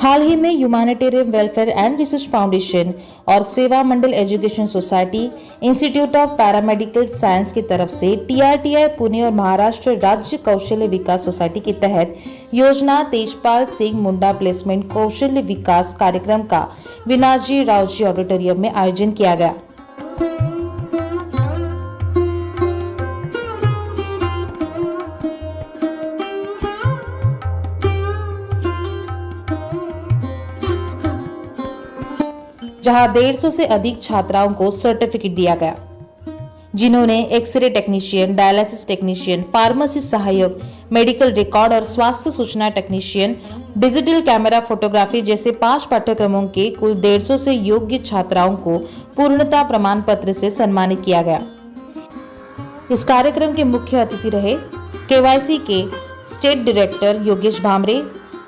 हाल ही में humanitarian welfare and research foundation और Seva Mandal education society, institute of paramedical science की तरफ से TRTI पुणे और महाराष्ट्र राज्य कौशल्य विकास सोसाइटी के तहत योजना तेजपाल सिंह मुंडा प्लेसमेंट कौशल्य विकास कार्यक्रम का विनाजी रावजी ऑडिटोरियम में आयोजन किया गया। जहां 150 से अधिक छात्राओं को सर्टिफिकेट दिया गया, जिन्होंने x ray technician, dialysis technician, pharmacy सहायक, मेडिकल रिकॉर्ड और स्वास्थ्य सूचना टेक्नीशियन, डिजिटल कैमरा फोटोग्राफी जैसे 5 पाठ्यक्रमों के कुल 150 से योग्य छात्राओं को पूर्णता प्रमाण पत्र से सम्मानित किया गया। इस कार्यक्रम के मुख्य अतिथि रहे KYC के स्टेट डायरेक्टर योगेश भामरे,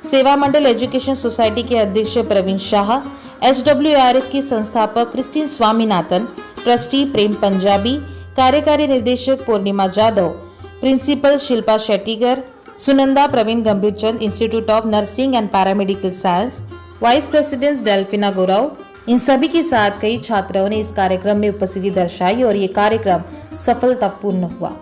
सेवा मंडल एजुकेशन सोसाइटी के अध्यक्ष प्रवीण शाह, SWRF की संस्थापक क्रिस्टीन स्वामीनाथन, ट्रस्टी प्रेम पंजाबी, कार्यकारी निर्देशक Purnima Jadhav, principal Shilpa Shettigar, Sunanda Praveen Gambhirchand, institute of nursing and paramedical science, vice president Delfina Gaurav, इन सभी के साथ कई छात्राओं ने इस कार्यक्रम में उपस्थिति दर्शाई और ये कार्यक्रम सफलतापूर्ण हुआ।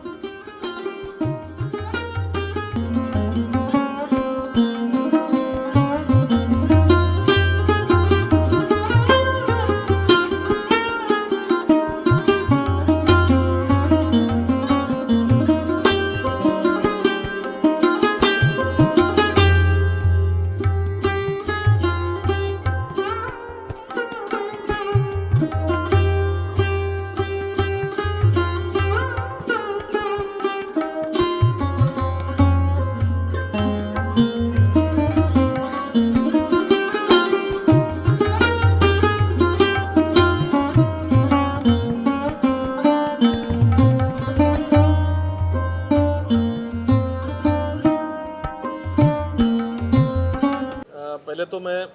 पहले तो मैं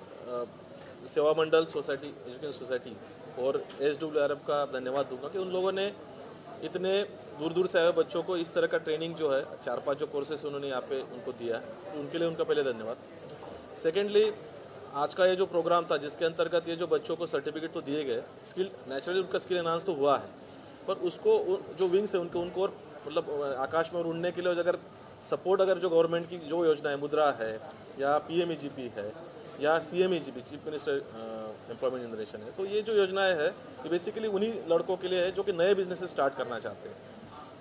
सेवा मंडल सोसाइटी एजुकेशन सोसाइटी और SWRF का धन्यवाद दूंगा कि उन लोगों ने इतने दूर दूर से आए बच्चों को इस तरह का ट्रेनिंग जो है 4-5 जो कोर्सेस उन्होंने यहाँ पे उनको दिया, तो उनके लिए उनका पहले धन्यवाद। सेकेंडली, आज का ये जो प्रोग्राम था जिसके अंतर्गत ये जो बच्चों को सर्टिफिकेट तो दिए गए, स्किल नेचुरली उनका स्किल एनहांस तो हुआ है, पर उसको जो विंग्स है उनको और मतलब आकाश में उड़ने के लिए अगर सपोर्ट अगर जो गवर्नमेंट की जो योजना है, मुद्रा है या PMEGP है या CMEGP chief minister employment generation है, तो ये जो योजनाएं है ये बेसिकली उन्हीं लड़कों के लिए है जो कि नए बिजनेस स्टार्ट करना चाहते हैं,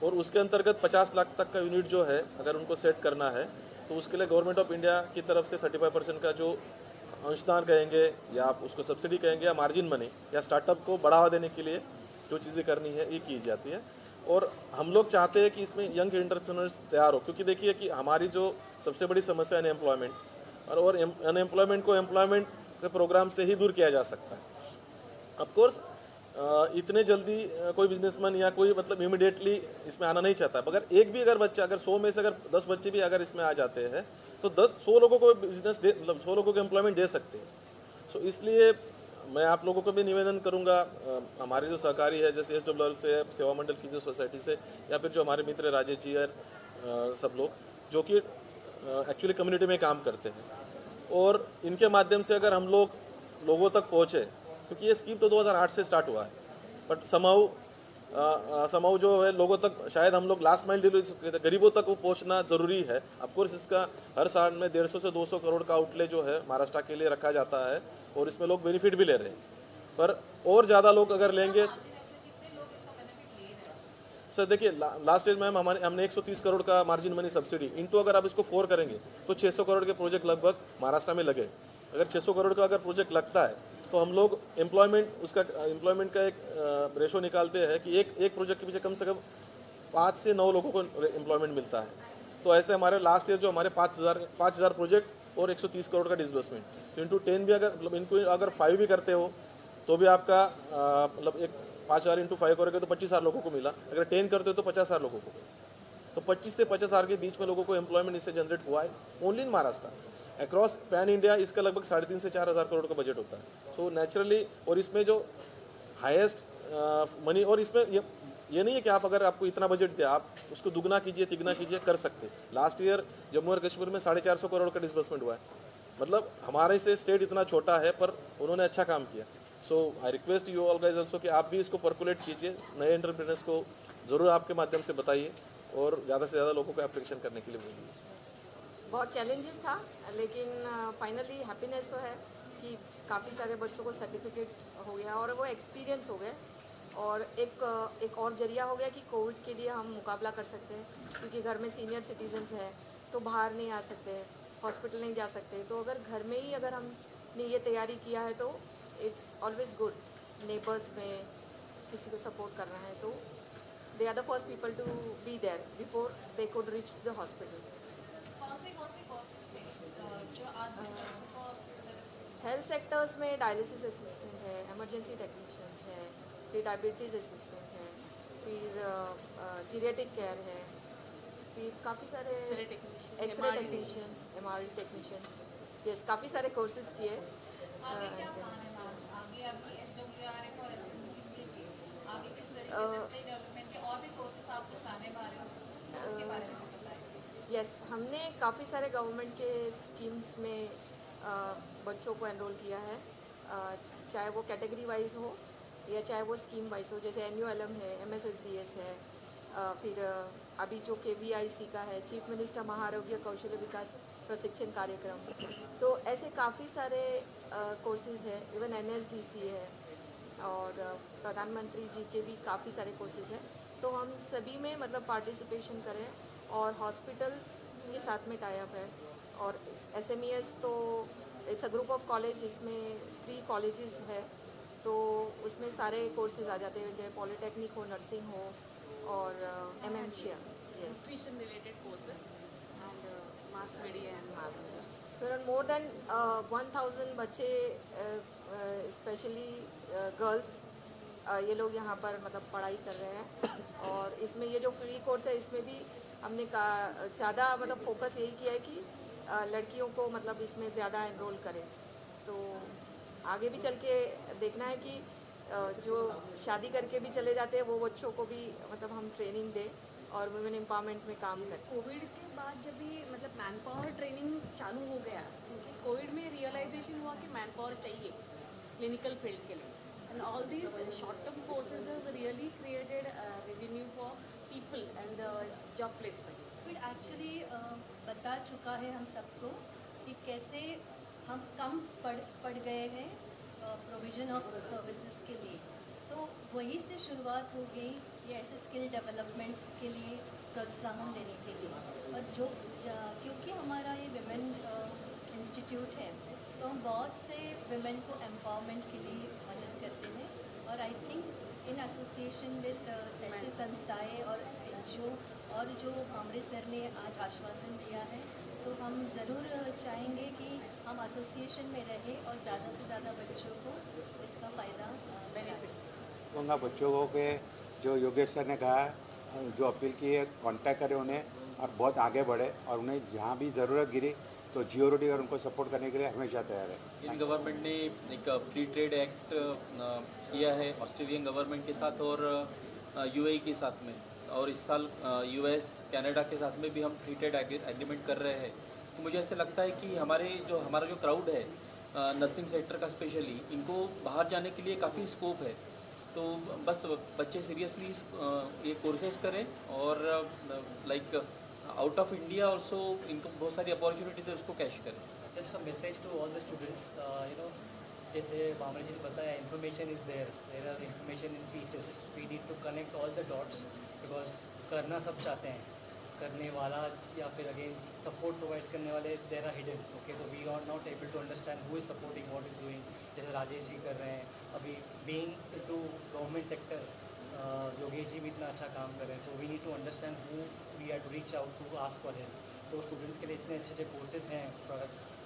और उसके अंतर्गत 50 लाख तक का यूनिट जो है अगर उनको सेट करना है तो उसके लिए गवर्नमेंट ऑफ इंडिया की तरफ से 35% का जो अंशदान कहेंगे या आप उसको सब्सिडी कहेंगे या मार्जिन मनी या स्टार्टअप को बढ़ावा देने के लिए जो चीज़ें करनी है ये की जाती है। और हम लोग चाहते हैं कि इसमें यंग एंटरप्रेन्योर्स तैयार हो, क्योंकि देखिए कि हमारी जो सबसे बड़ी समस्या है अनएम्प्लॉयमेंट, और अनएम्प्लॉयमेंट को एम्प्लॉयमेंट के प्रोग्राम से ही दूर किया जा सकता है। ऑफकोर्स इतने जल्दी कोई बिजनेसमैन या कोई मतलब इमीडिएटली इसमें आना नहीं चाहता, मगर एक भी अगर बच्चा अगर 100 में से अगर 10 बच्चे भी अगर इसमें आ जाते हैं तो 100 लोगों को बिजनेस दे मतलब 100 लोगों को एम्प्लॉयमेंट दे सकते हैं। सो इसलिए मैं आप लोगों को भी निवेदन करूंगा, हमारे जो सहकारी है जैसे SWRF से, सेवा मंडल की जो सोसाइटी से, या फिर जो हमारे मित्र राजेश जी और सब लोग जो कि एक्चुअली कम्युनिटी में काम करते हैं, और इनके माध्यम से अगर हम लोग लोगों तक पहुँचे, क्योंकि ये स्कीम तो 2008 से स्टार्ट हुआ है, बट समाउ जो है लोगों तक शायद हम लोग लास्ट माइल डिलीवरी गरीबों तक वो पहुंचना ज़रूरी है। ऑफकोर्स इसका हर साल में 150 से 200 करोड़ का आउटले जो है महाराष्ट्र के लिए रखा जाता है और इसमें लोग बेनिफिट भी ले रहे हैं, पर और ज़्यादा लोग अगर लेंगे। सर देखिए लास्ट ईयर मैम हमने 130 करोड़ का मार्जिन मनी सब्सिडी इंटू अगर आप इसको 4 करेंगे तो 600 करोड़ के प्रोजेक्ट लगभग महाराष्ट्र में लगे। अगर 600 करोड़ का अगर प्रोजेक्ट लगता है तो हम लोग एम्प्लॉयमेंट का एक रेशो निकालते हैं कि एक प्रोजेक्ट के पीछे कम से कम 5 से 9 लोगों को एम्प्लॉयमेंट मिलता है। तो ऐसे हमारे लास्ट ईयर जो हमारे 5,000 प्रोजेक्ट और 130 करोड़ का डिसबर्समेंट इंटू 10 भी अगर इनको अगर 5 भी करते हो तो भी आपका मतलब एक 5,000 इंटू 5 करोगे तो 25,000 लोगों को मिला। अगर 10 करते हो तो 50,000 लोगों को, तो 25 से 50,000 के बीच में लोगों को एम्प्लॉयमेंट इससे जनरेट हुआ है only in Maharashtra. Across pan India इसका लगभग 3,500 से 4,000 करोड़ का बजट होता है। सो नेचुरली, और इसमें जो हाईएस्ट मनी, और इसमें ये नहीं है कि आप अगर आपको इतना बजट दिया आप उसको दुगना कीजिए तिगना कीजिए, कर सकते। लास्ट ईयर जम्मू और कश्मीर में 450 करोड़ का डिसबर्समेंट हुआ है, मतलब हमारे से स्टेट इतना छोटा है पर उन्होंने अच्छा काम किया। So I request you all guys also कि आप भी इसको परकुलेट कीजिए, नए एंटरप्रेनर्स को ज़रूर आपके माध्यम से बताइए और ज़्यादा से ज़्यादा लोगों को एप्लीकेशन करने के लिए बोलिए। बहुत चैलेंजेस था, लेकिन फाइनली हैप्पीनेस तो है कि काफ़ी सारे बच्चों को सर्टिफिकेट हो गया और वो एक्सपीरियंस हो गए। और एक और जरिया हो गया कि कोविड के लिए हम मुकाबला कर सकते हैं, क्योंकि घर में सीनियर सिटीजन्स हैं तो बाहर नहीं आ सकते, हॉस्पिटल नहीं जा सकते। तो अगर घर में ही अगर हमने ये तैयारी किया है तो इट्स ऑलवेज गुड। नेबर्स में किसी को सपोर्ट करना है तो they are the first people to be there before they could reach the hospital. कौन से कोर्सेज थे जो आज बच्चों को certificate- हेल्थ सेक्टर्स में डायलिसिस असिस्टेंट है, इमरजेंसी टेक्नीशियंस है, फिर डायबिटीज़ असिस्टेंट है, फिर जीरियाट्रिक केयर है, फिर काफ़ी सारे x ray technicians, MRI technicians, yes काफ़ी सारे कोर्सेज किए। आगे क्या प्लान है मैम? आगे अभी SWRF और SME के भी आगे किस तरीके से स्किल डेवलपमेंट के और भी कोर्सेज आप कुछ लाने वाले हो तो उसके बारे में बताइए। यस हमने काफ़ी सारे गवर्नमेंट के स्कीम्स में बच्चों को एनरोल किया है, चाहे वो कैटेगरी वाइज हो या चाहे वो स्कीम वाइज हो। जैसे NULM है, MSSDS है, फिर अभी जो KVIC का है, चीफ मिनिस्टर महाआरोग्य कौशल्य विकास प्रशिक्षण कार्यक्रम। तो ऐसे काफ़ी सारे कोर्सेज हैं, इवन NSDC है और प्रधानमंत्री जी के भी काफ़ी सारे कोर्सेज हैं। तो हम सभी में मतलब पार्टिसिपेशन करें और हॉस्पिटल्स के साथ में टाई अप है। और SMES तो it's a group of college, इसमें 3 कॉलेजेस है तो उसमें सारे कोर्सेज आ जाते हैं, चाहे पॉलिटेक्निक हो, नर्सिंग हो और MMCA, yes, nutrition related courses and mass media and mass media. फिर मोर देन 1000 बच्चे स्पेशली गर्ल्स ये लोग यहाँ पर मतलब पढ़ाई कर रहे हैं। और इसमें ये जो फ्री कोर्स है इसमें भी हमने ज़्यादा मतलब फोकस यही किया है कि लड़कियों को मतलब इसमें ज़्यादा एनरोल करें। तो आगे भी चल के देखना है कि जो शादी करके भी चले जाते हैं वो बच्चों को भी मतलब हम ट्रेनिंग दें और वुमेन एम्पावरमेंट में काम करें। कोविड के बाद जब भी मतलब मैन पावर ट्रेनिंग चालू हो गया, क्योंकि कोविड में रियलाइजेशन हुआ कि मैन पावर चाहिए क्लिनिकल फील्ड के लिए, and all these short term courses have really created revenue for people and job placement. Covid actually बता चुका है हम सबको कि कैसे हम कम पड़ गए हैं प्रोविज़न ऑफ सर्विसेज के लिए। तो वहीं से शुरुआत हो गई ये ऐसे स्किल डेवलपमेंट के लिए प्रोत्साहन देने के लिए। और क्योंकि हमारा ये विमेन इंस्टीट्यूट है तो हम बहुत से विमेन को एम्पावरमेंट के लिए मदद करते हैं। और I think in association with ऐसे संस्थाएं और NGO और जो भामरे सर ने आज आश्वासन दिया है, तो हम ज़रूर चाहेंगे कि हम एसोसिएशन में रहें और ज़्यादा से ज़्यादा बच्चों को इसका फ़ायदा बेनिफिट। कहूँगा बच्चों को के जो योगेश सर ने कहा, जो अपील की है, कांटेक्ट करें उन्हें और बहुत आगे बढ़े और उन्हें जहाँ भी ज़रूरत गिरी तो GOD और उनको सपोर्ट करने के लिए हमेशा तैयार है। इंडियन गवर्नमेंट ने एक फ्री ट्रेड एक्ट किया है ऑस्ट्रेलियन गवर्नमेंट के साथ और UAE के साथ में, और इस साल US कनाडा के साथ में भी हम फ्री ट्रेड एग्रीमेंट कर रहे हैं। तो मुझे ऐसे लगता है कि हमारा जो क्राउड है नर्सिंग सेक्टर का स्पेशली, इनको बाहर जाने के लिए काफ़ी स्कोप है। तो बस बच्चे सीरियसली ये कोर्सेज करें और like out of India also इनको बहुत सारी अपॉर्चुनिटीज़ है, उसको कैश करें। Just a message to all the students, जैसे भामरे जी ने बताया, information is there are information in pieces, we need to connect all the dots because करना सब चाहते हैं, करने वाला या फिर अगेन सपोर्ट प्रोवाइड करने वाले देर आर हिडन। ओके, तो we are not able to understand who is supporting what is doing. जैसे राजेश जी कर रहे हैं, अभी being to government sector Yogesh ji भी इतना अच्छा काम कर रहे हैं। So we need to understand who we are to reach out to ask for help. तो स्टूडेंट्स के लिए इतने अच्छे अच्छे कोर्सेज हैं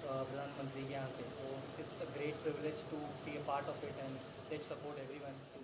प्रधानमंत्री के यहाँ से, तो it's a great privilege to be a part of it and let's support everyone to